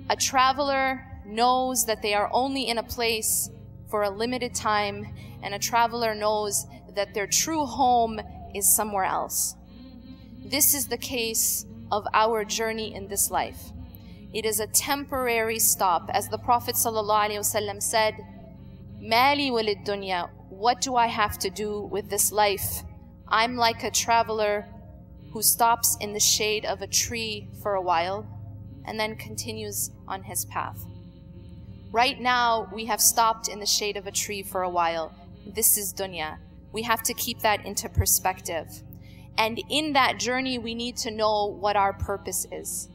A traveler knows that they are only in a place for a limited time, and a traveler knows that their true home is somewhere else. This is the case of our journey in this life. It is a temporary stop. As the Prophet ﷺ said, Mali walid dunya, what do I have to do with this life? I'm like a traveler who stops in the shade of a tree for a while and then continues on his path. Right now, we have stopped in the shade of a tree for a while. This is dunya. We have to keep that into perspective. And in that journey, we need to know what our purpose is.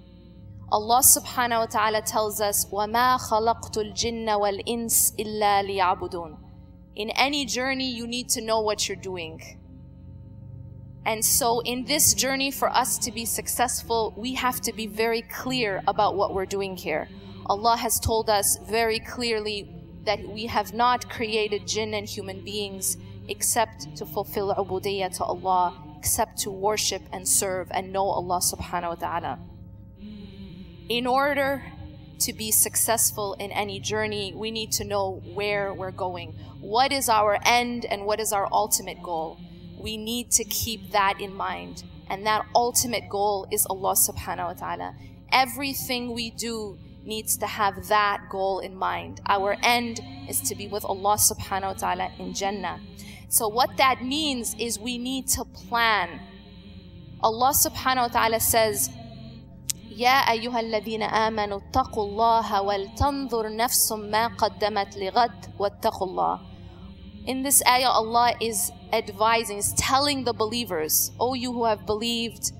Allah subhanahu wa ta'ala tells us, وَمَا خَلَقْتُ الْجِنَّ وَالْإِنسِ إِلَّا لِيَعْبُدُونَ. In any journey, you need to know what you're doing. And so in this journey, for us to be successful, we have to be very clear about what we're doing here. Allah has told us very clearly that we have not created jinn and human beings except to fulfill ubudiyyah to Allah, except to worship and serve and know Allah subhanahu wa ta'ala. In order to be successful in any journey, we need to know where we're going. What is our end and what is our ultimate goal? We need to keep that in mind. And that ultimate goal is Allah subhanahu wa ta'ala. Everything we do needs to have that goal in mind. Our end is to be with Allah subhanahu wa ta'ala in Jannah. So what that means is we need to plan. Allah subhanahu wa ta'ala says, يا أيها الذين آمنوا اتقوا الله ولتنظر نفس ما قدمت لغد واتقوا الله. In this ayah, Allah is advising, is telling the believers, O you who have believed,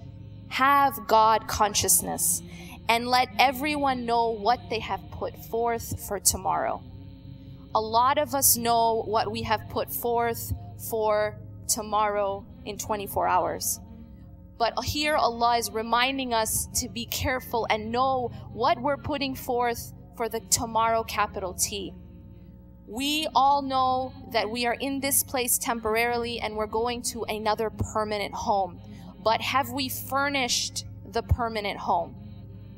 have God consciousness and let everyone know what they have put forth for tomorrow. A lot of us know what we have put forth for tomorrow in 24 hours. But here Allah is reminding us to be careful and know what we're putting forth for the tomorrow, capital T. We all know that we are in this place temporarily and we're going to another permanent home. But have we furnished the permanent home?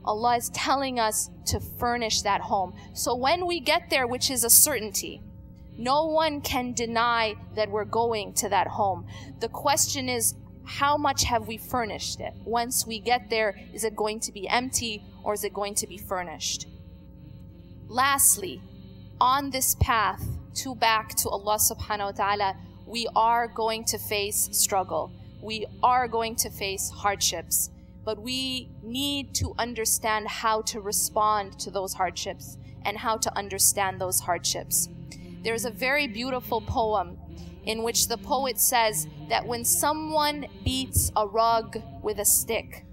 Allah is telling us to furnish that home. So when we get there, which is a certainty, no one can deny that we're going to that home. The question is, how much have we furnished it? Once we get there, is it going to be empty or is it going to be furnished? Lastly, on this path back to Allah subhanahu wa ta'ala, we are going to face struggle. We are going to face hardships. But we need to understand how to respond to those hardships and how to understand those hardships. There's a very beautiful poem in which the poet says that when someone beats a rug with a stick,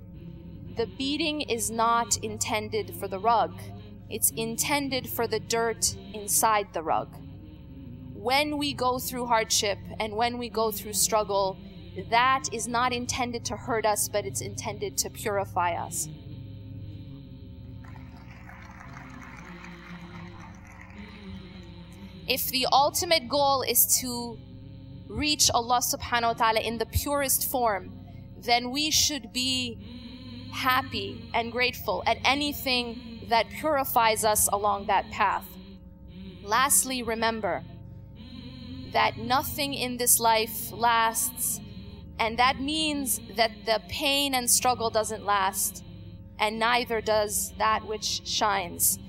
the beating is not intended for the rug. It's intended for the dirt inside the rug. When we go through hardship and when we go through struggle, that is not intended to hurt us, but it's intended to purify us. If the ultimate goal is to reach Allah subhanahu wa ta'ala in the purest form, then we should be happy and grateful at anything that purifies us along that path. Lastly, remember that nothing in this life lasts, and that means that the pain and struggle doesn't last, and neither does that which shines.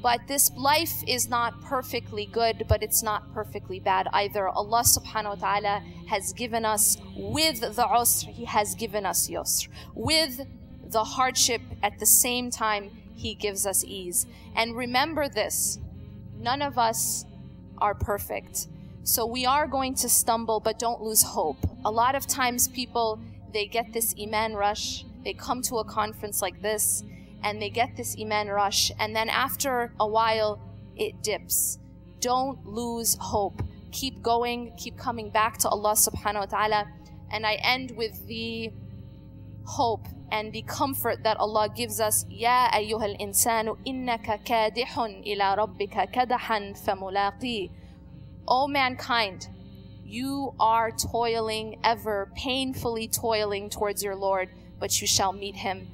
But this life is not perfectly good, but it's not perfectly bad either. Allah subhanahu wa ta'ala has given us, with the usr, He has given us yusr. With the hardship, at the same time, He gives us ease. And remember this, none of us are perfect. So we are going to stumble, but don't lose hope. A lot of times people, they get this iman rush, they come to a conference like this, and they get this iman rush, and then after a while, it dips. Don't lose hope. Keep going, keep coming back to Allah subhanahu wa ta'ala. And I end with the hope and the comfort that Allah gives us. Ya ayyuhal insanu innaka kadihun ila rabbika kadahan famulaqi. O mankind, you are toiling, ever painfully toiling towards your Lord, but you shall meet Him